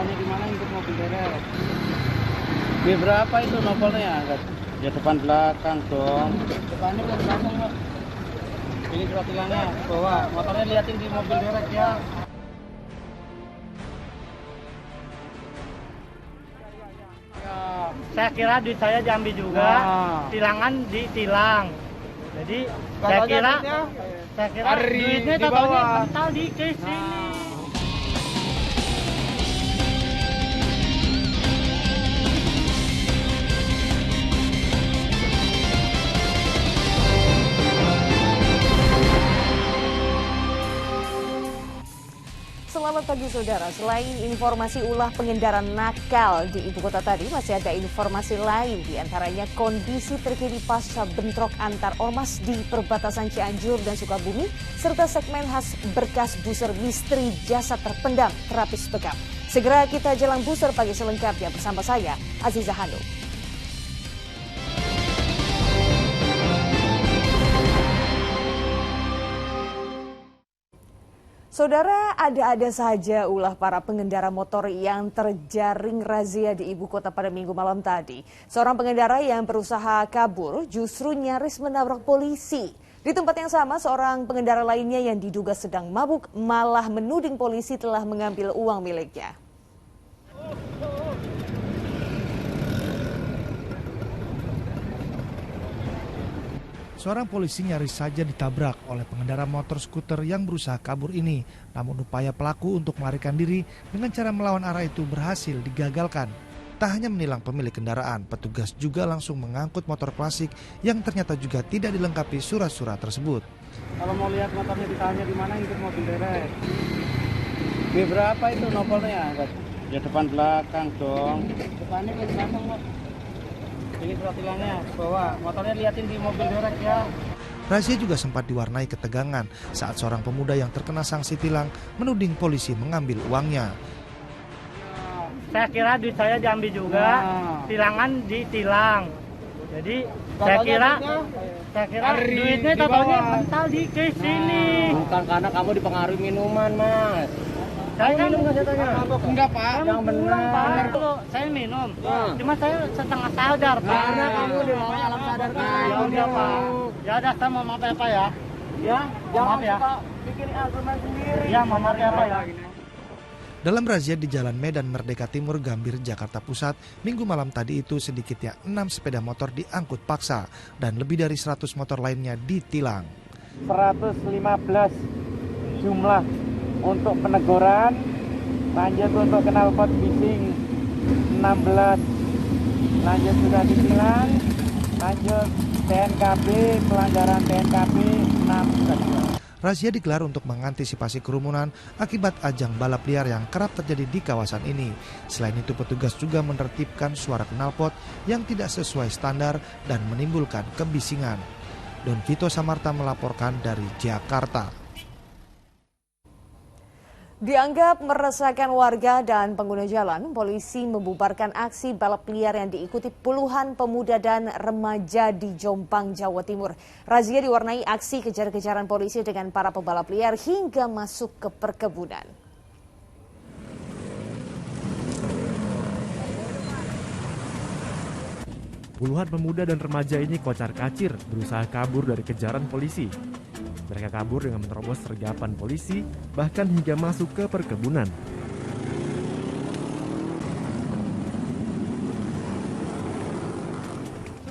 ditanya di mana untuk mobil derek. Di berapa itu nopolnya? Ya depan belakang dong. Depannya ke belakang kok. Ini surat tilangnya bawa. Motornya liatin di mobil derek ya. Saya kira duit saya diambil juga, tilangan ditilang. Jadi saya kira duitnya totalnya kental di sini. Selamat pagi saudara, selain informasi ulah pengendara nakal di ibu kota tadi, masih ada informasi lain, diantaranya kondisi terkini pasca bentrok antar ormas di perbatasan Cianjur dan Sukabumi, serta segmen khas berkas buser misteri jasad terpendam terapis bekam. Segera kita jelang buser pagi selengkapnya bersama saya, Aziza Hanum. Saudara, ada-ada saja ulah para pengendara motor yang terjaring razia di ibu kota pada Minggu malam tadi. Seorang pengendara yang berusaha kabur justru nyaris menabrak polisi. Di tempat yang sama, seorang pengendara lainnya yang diduga sedang mabuk malah menuding polisi telah mengambil uang miliknya. Seorang polisi nyaris saja ditabrak oleh pengendara motor skuter yang berusaha kabur ini. Namun upaya pelaku untuk melarikan diri dengan cara melawan arah itu berhasil digagalkan. Tak hanya menilang pemilik kendaraan, petugas juga langsung mengangkut motor klasik yang ternyata juga tidak dilengkapi surat-surat tersebut. Kalau mau lihat motornya ditanya di mana untuk mobil derek. Di berapa itu nopolnya? Ya depan belakang dong. Depannya ke belakang kok. Ini surat tilangnya bawa. Motornya liatin di mobil derek ya. Razia juga sempat diwarnai ketegangan saat seorang pemuda yang terkena sanksi tilang menuding polisi mengambil uangnya. Saya kira duit saya diambil juga, tilangan ditilang. Jadi saya kira duitnya totalnya kental di sini. Bukan karena kamu dipengaruhi minuman, Mas. Saya minum nggak jatuhnya? Enggak, Pak. Yang benar. Saya minum. Cuma saya setengah sadar, Pak. Karena kamu di bawah alam sadar kamu. Ya udah, Pak. Ya udah, saya mau maaf ya, Pak ya. Ya, Maaf ya. Bikin argumen sendiri. Ya, maaf ya, Pak ya. Dalam razia di Jalan Medan Merdeka Timur, Gambir, Jakarta Pusat, Minggu malam tadi itu sedikitnya 6 sepeda motor diangkut paksa dan lebih dari 100 motor lainnya ditilang. 115 jumlah untuk peneguran, lanjut untuk knalpot bising 16, lanjut sudah ditilang, lanjut TNKB, pelanggaran TNKB 6. Razia digelar untuk mengantisipasi kerumunan akibat ajang balap liar yang kerap terjadi di kawasan ini. Selain itu, petugas juga menertibkan suara knalpot yang tidak sesuai standar dan menimbulkan kebisingan. Don Vito Samarta melaporkan dari Jakarta. Dianggap meresahkan warga dan pengguna jalan, polisi membubarkan aksi balap liar yang diikuti puluhan pemuda dan remaja di Jombang, Jawa Timur. Razia diwarnai aksi kejar-kejaran polisi dengan para pebalap liar hingga masuk ke perkebunan. Puluhan pemuda dan remaja ini kocar-kacir berusaha kabur dari kejaran polisi. Mereka kabur dengan menerobos sergapan polisi, bahkan hingga masuk ke perkebunan.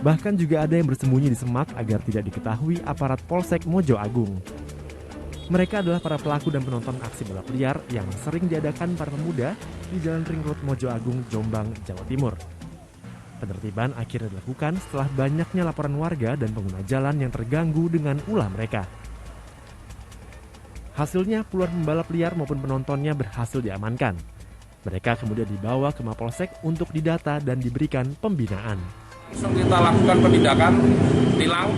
Bahkan juga ada yang bersembunyi di semak agar tidak diketahui aparat Polsek Mojo Agung. Mereka adalah para pelaku dan penonton aksi balap liar yang sering diadakan para pemuda di Jalan Ring Road Mojo Agung, Jombang, Jawa Timur. Penertiban akhirnya dilakukan setelah banyaknya laporan warga dan pengguna jalan yang terganggu dengan ulah mereka. Hasilnya, puluhan pembalap liar maupun penontonnya berhasil diamankan. Mereka kemudian dibawa ke Mapolsek untuk didata dan diberikan pembinaan. Langsung kita lakukan penindakan, tilang,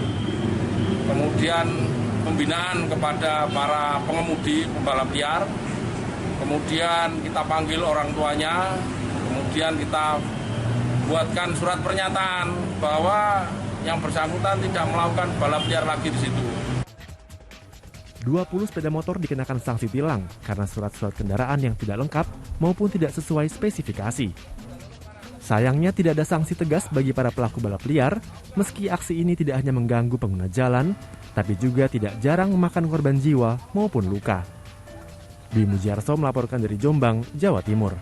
kemudian pembinaan kepada para pengemudi pembalap liar, kemudian kita panggil orang tuanya, kemudian kita buatkan surat pernyataan bahwa yang bersangkutan tidak melakukan balap liar lagi di situ. 20 sepeda motor dikenakan sanksi tilang karena surat-surat kendaraan yang tidak lengkap maupun tidak sesuai spesifikasi. Sayangnya tidak ada sanksi tegas bagi para pelaku balap liar, meski aksi ini tidak hanya mengganggu pengguna jalan, tapi juga tidak jarang memakan korban jiwa maupun luka. Dwi Mujiarso melaporkan dari Jombang, Jawa Timur.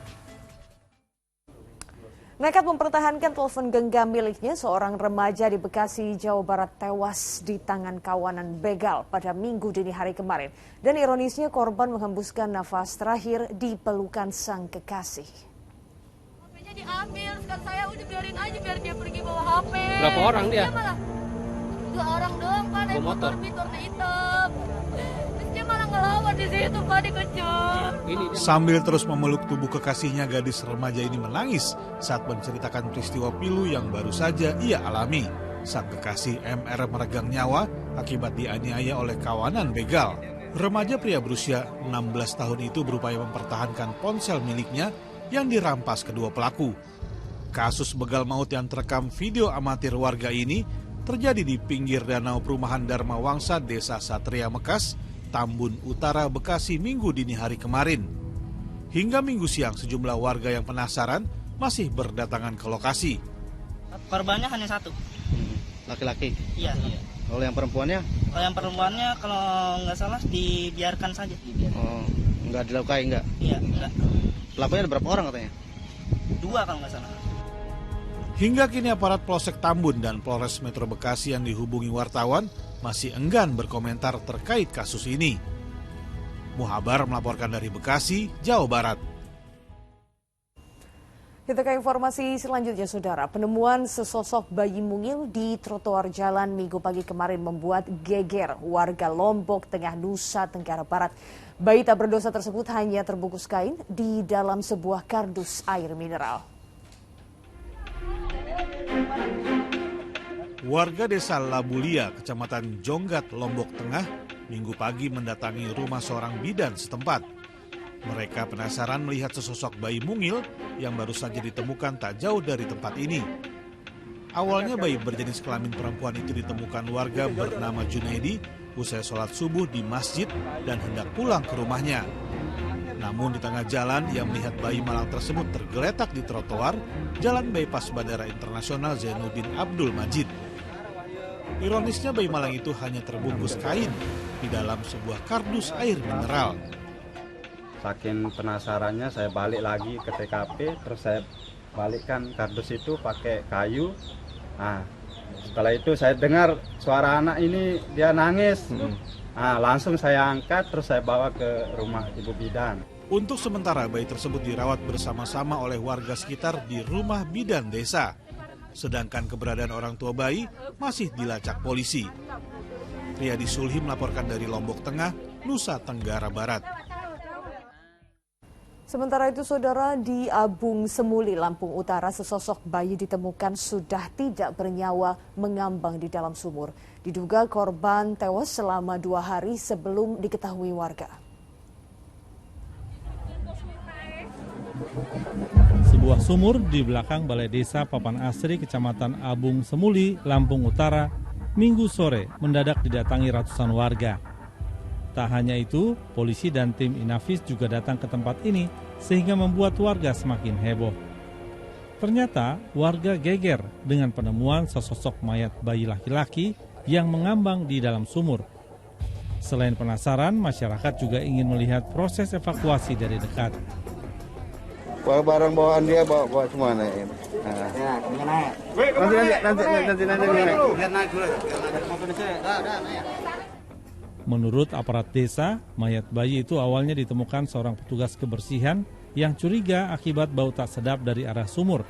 Nekat mempertahankan telepon genggam miliknya, seorang remaja di Bekasi, Jawa Barat tewas di tangan kawanan begal pada Minggu dini hari kemarin. Dan ironisnya korban menghembuskan nafas terakhir di pelukan sang kekasih. HP-nya diambil, sekarang saya udah biarin aja biar dia pergi bawa HP. Berapa orang dia? Malah 2 orang doang, Pak, naik motor warna hitam. Terus dia malah ngelawan di situ, Pak, dikejar. Sambil terus memeluk tubuh kekasihnya, gadis remaja ini menangis saat menceritakan peristiwa pilu yang baru saja ia alami. Sang kekasih MR meregang nyawa akibat dianiaya oleh kawanan begal. Remaja pria berusia 16 tahun itu berupaya mempertahankan ponsel miliknya yang dirampas kedua pelaku. Kasus begal maut yang terekam video amatir warga ini terjadi di pinggir danau perumahan Dharma Wangsa, Desa Satria Mekas, Tambun Utara, Bekasi Minggu dini hari kemarin. Hingga Minggu siang sejumlah warga yang penasaran masih berdatangan ke lokasi. Korbannya hanya satu. Laki-laki? Iya. Kalau yang perempuannya? Kalau yang perempuannya kalau nggak salah dibiarkan saja. Oh, nggak dilukai nggak? Iya, nggak. Pelakunya ada berapa orang katanya? 2 kalau nggak salah. Hingga kini aparat Polsek Tambun dan Polres Metro Bekasi yang dihubungi wartawan masih enggan berkomentar terkait kasus ini. Muhabar melaporkan dari Bekasi, Jawa Barat. Kita ke informasi selanjutnya, Saudara. Penemuan sesosok bayi mungil di trotoar jalan Minggu pagi kemarin membuat geger warga Lombok Tengah, Nusa Tenggara Barat. Bayi tak berdosa tersebut hanya terbungkus kain di dalam sebuah kardus air mineral. Warga desa Labulia, Kecamatan Jonggat, Lombok Tengah, Minggu pagi mendatangi rumah seorang bidan setempat. Mereka penasaran melihat sesosok bayi mungil yang baru saja ditemukan tak jauh dari tempat ini. Awalnya bayi berjenis kelamin perempuan itu ditemukan warga bernama Junaidi usai sholat subuh di masjid dan hendak pulang ke rumahnya. Namun di tengah jalan ia melihat bayi malang tersebut tergeletak di trotoar Jalan Bypass Bandara Internasional Zainuddin Abdul Majid. Ironisnya bayi malang itu hanya terbungkus kain di dalam sebuah kardus air mineral. Saking penasarannya saya balik lagi ke TKP, terus saya balikkan kardus itu pakai kayu. Nah, setelah itu saya dengar suara anak ini, dia nangis. Nah, langsung saya angkat, terus saya bawa ke rumah ibu bidan. Untuk sementara bayi tersebut dirawat bersama-sama oleh warga sekitar di rumah bidan desa. Sedangkan keberadaan orang tua bayi masih dilacak polisi. Riyadi Sulhi melaporkan dari Lombok Tengah, Nusa Tenggara Barat. Sementara itu, Saudara, di Abung Semuli, Lampung Utara, sesosok bayi ditemukan sudah tidak bernyawa mengambang di dalam sumur. Diduga korban tewas selama 2 hari sebelum diketahui warga. Sebuah sumur di belakang Balai Desa Papan Asri, Kecamatan Abung Semuli, Lampung Utara, Minggu sore mendadak didatangi ratusan warga. Tak hanya itu, polisi dan tim Inavis juga datang ke tempat ini sehingga membuat warga semakin heboh. Ternyata warga geger dengan penemuan sesosok mayat bayi laki-laki yang mengambang di dalam sumur. Selain penasaran, masyarakat juga ingin melihat proses evakuasi dari dekat. Barang bawaan dia bawa semua naik. Nah. Ya, naik. Nanti naik dulu. Menurut aparat desa, mayat bayi itu awalnya ditemukan seorang petugas kebersihan yang curiga akibat bau tak sedap dari arah sumur.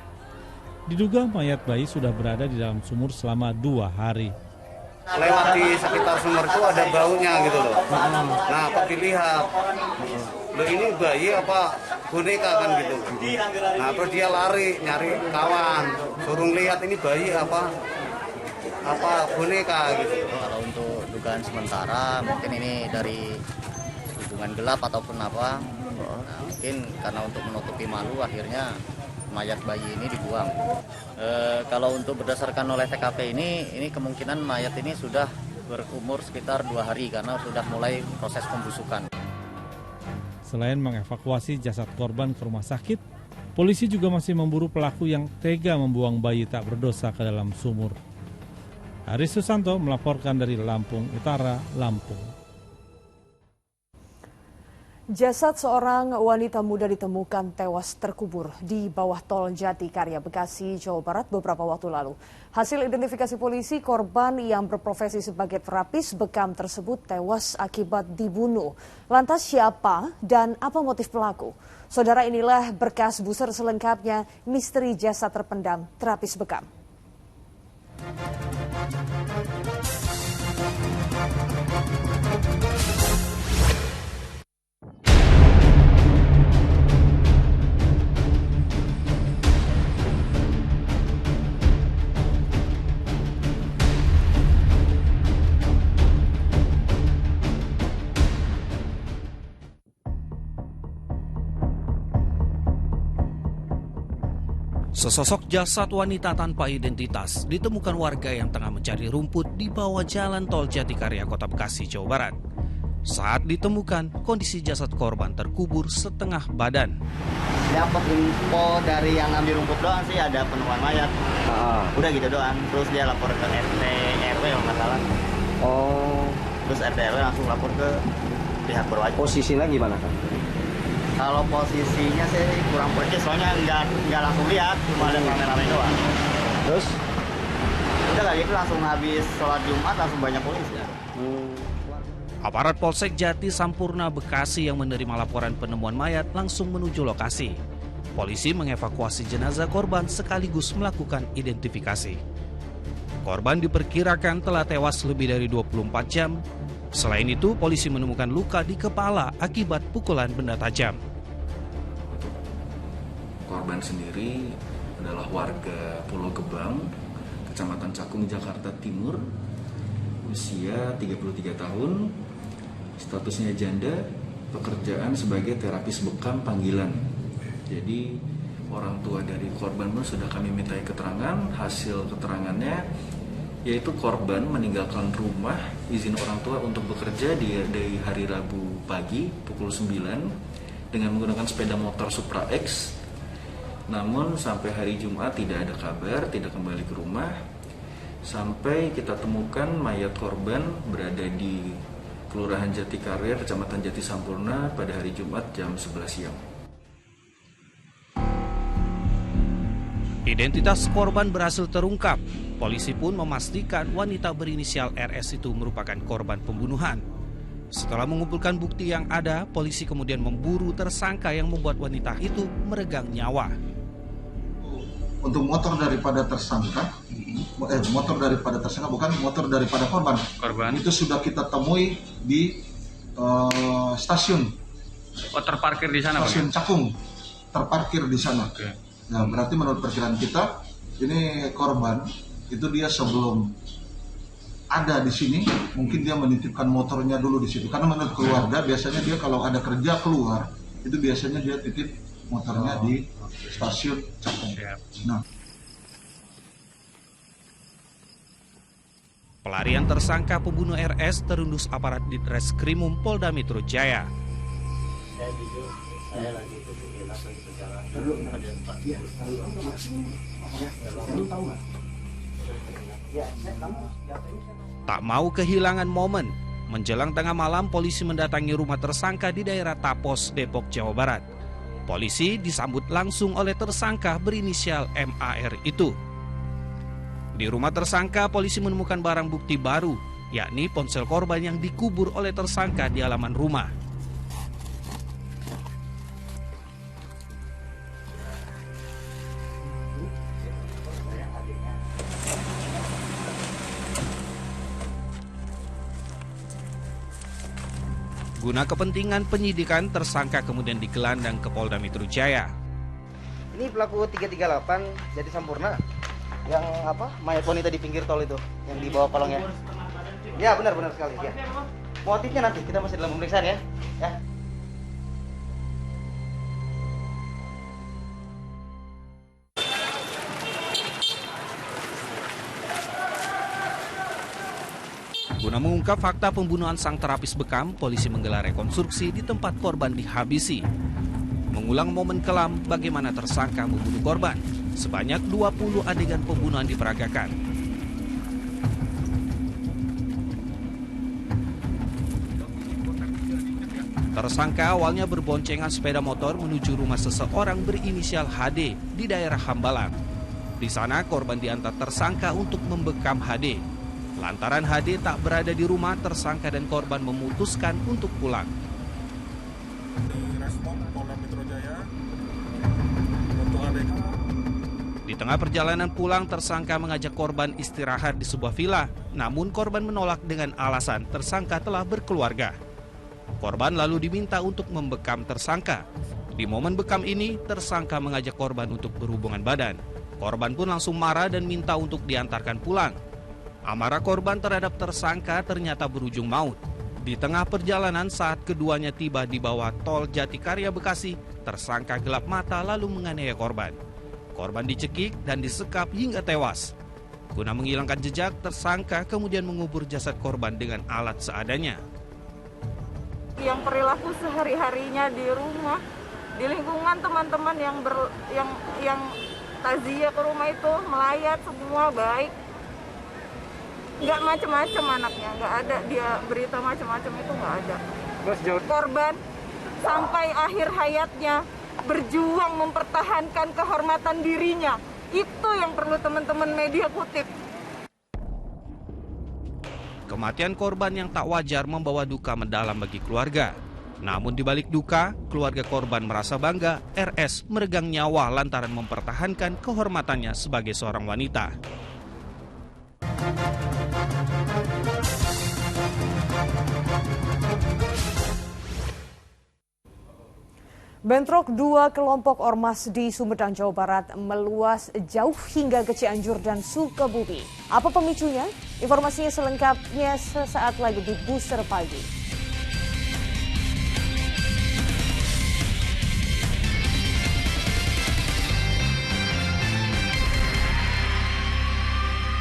Diduga mayat bayi sudah berada di dalam sumur selama 2 hari. Lewat di sekitar sumur itu ada baunya gitu loh. Nah, kok dilihat. Loh, ini bayi apa boneka kan gitu. Nah, terus dia lari nyari kawan. Suruh lihat ini bayi apa boneka gitu. Kalau untuk dugaan sementara mungkin ini dari hubungan gelap ataupun apa. Nah, mungkin karena untuk menutupi malu akhirnya mayat bayi ini dibuang. Kalau untuk berdasarkan oleh TKP ini kemungkinan mayat ini sudah berumur sekitar 2 hari karena sudah mulai proses pembusukan. Selain mengevakuasi jasad korban ke rumah sakit, polisi juga masih memburu pelaku yang tega membuang bayi tak berdosa ke dalam sumur. Aris Susanto melaporkan dari Lampung Utara, Lampung. Jasad seorang wanita muda ditemukan tewas terkubur di bawah tol Jatikarya, Bekasi, Jawa Barat beberapa waktu lalu. Hasil identifikasi polisi, korban yang berprofesi sebagai terapis bekam tersebut tewas akibat dibunuh. Lantas siapa dan apa motif pelaku? Saudara, inilah berkas buser selengkapnya misteri jasad terpendam terapis bekam. Sesosok jasad wanita tanpa identitas ditemukan warga yang tengah mencari rumput di bawah jalan tol Jatikarya, Kota Bekasi, Jawa Barat. Saat ditemukan, kondisi jasad korban terkubur setengah badan. Dapat info dari yang ngambil rumput doang sih, ada penemuan mayat. Udah gitu doang. Terus dia lapor ke RT RW kalau nggak salah. Terus RT RW langsung lapor ke pihak berwajib. Posisinya gimana kan? Kalau posisinya sih kurang percis, soalnya nggak langsung lihat, cuma ada rame-rame doang. Terus? Udah kayak gitu langsung habis sholat Jumat langsung banyak polisi. Aparat Polsek Jati Sampurna, Bekasi yang menerima laporan penemuan mayat langsung menuju lokasi. Polisi mengevakuasi jenazah korban sekaligus melakukan identifikasi. Korban diperkirakan telah tewas lebih dari 24 jam. Selain itu, polisi menemukan luka di kepala akibat pukulan benda tajam. Korban sendiri adalah warga Pulau Gebang, Kecamatan Cakung, Jakarta Timur, usia 33 tahun, statusnya janda, pekerjaan sebagai terapis bekam panggilan. Jadi orang tua dari korban pun sudah kami mintai keterangan, hasil keterangannya yaitu korban meninggalkan rumah izin orang tua untuk bekerja dari hari Rabu pagi pukul 9 dengan menggunakan sepeda motor Supra X. Namun sampai hari Jumat tidak ada kabar, tidak kembali ke rumah. Sampai kita temukan mayat korban berada di Kelurahan Jatikarya, Kecamatan Jati Sampurna pada hari Jumat jam 11 siang. Identitas korban berhasil terungkap. Polisi pun memastikan wanita berinisial RS itu merupakan korban pembunuhan. Setelah mengumpulkan bukti yang ada, polisi kemudian memburu tersangka yang membuat wanita itu meregang nyawa. Untuk motor daripada tersangka bukan motor daripada korban. Itu sudah kita temui di stasiun. Terparkir di sana. Stasiun Cakung, terparkir di sana. Okay. Nah, berarti menurut perkiraan kita, ini korban itu dia sebelum ada di sini, mungkin dia menitipkan motornya dulu di situ. Karena menurut keluarga biasanya dia kalau ada kerja keluar, itu biasanya dia titip motornya di stasiun Cakung. Nah, pelarian tersangka pembunuh RS terendus aparat Ditreskrimum Polda Metro Jaya. Tak mau kehilangan momen, menjelang tengah malam polisi mendatangi rumah tersangka di daerah Tapos, Depok, Jawa Barat. Polisi disambut langsung oleh tersangka berinisial MAR itu. Di rumah tersangka, polisi menemukan barang bukti baru, yakni ponsel korban yang dikubur oleh tersangka di halaman rumah. Guna kepentingan penyidikan, tersangka kemudian digelandang ke Polda Metro Jaya. Ini pelaku 338 Jati Sampurna. Yang mayat wanita di pinggir tol itu, yang di bawah kolongnya. Ya, benar sekali ya. Motifnya nanti kita masih dalam pemeriksaan ya. Guna mengungkap fakta pembunuhan sang terapis bekam, polisi menggelar rekonstruksi di tempat korban dihabisi. Mengulang momen kelam bagaimana tersangka membunuh korban. Sebanyak 20 adegan pembunuhan diperagakan. Tersangka awalnya berboncengan sepeda motor menuju rumah seseorang berinisial HD di daerah Hambalang. Di sana korban diantar tersangka untuk membekam HD. Lantaran HD tak berada di rumah, tersangka dan korban memutuskan untuk pulang. Di tengah perjalanan pulang, tersangka mengajak korban istirahat di sebuah villa. Namun korban menolak dengan alasan tersangka telah berkeluarga. Korban lalu diminta untuk membekam tersangka. Di momen bekam ini, tersangka mengajak korban untuk berhubungan badan. Korban pun langsung marah dan minta untuk diantarkan pulang. Amarah korban terhadap tersangka ternyata berujung maut. Di tengah perjalanan saat keduanya tiba di bawah tol Jatikarya Bekasi, tersangka gelap mata lalu menganiaya korban. Korban dicekik dan disekap hingga tewas. Guna menghilangkan jejak, tersangka kemudian mengubur jasad korban dengan alat seadanya. Yang perilaku sehari-harinya di rumah, di lingkungan teman-teman yang takziah ke rumah itu melayat semua baik. Nggak macam-macam anaknya, nggak ada dia berita macam-macam itu nggak ada. Korban sampai akhir hayatnya berjuang mempertahankan kehormatan dirinya. Itu yang perlu teman-teman media kutip. Kematian korban yang tak wajar membawa duka mendalam bagi keluarga. Namun di balik duka, keluarga korban merasa bangga RS meregang nyawa lantaran mempertahankan kehormatannya sebagai seorang wanita. Bentrok dua kelompok ormas di Sumedang, Jawa Barat meluas jauh hingga ke Cianjur dan Sukabumi. Apa pemicunya? Informasinya selengkapnya sesaat lagi di Booster Pagi.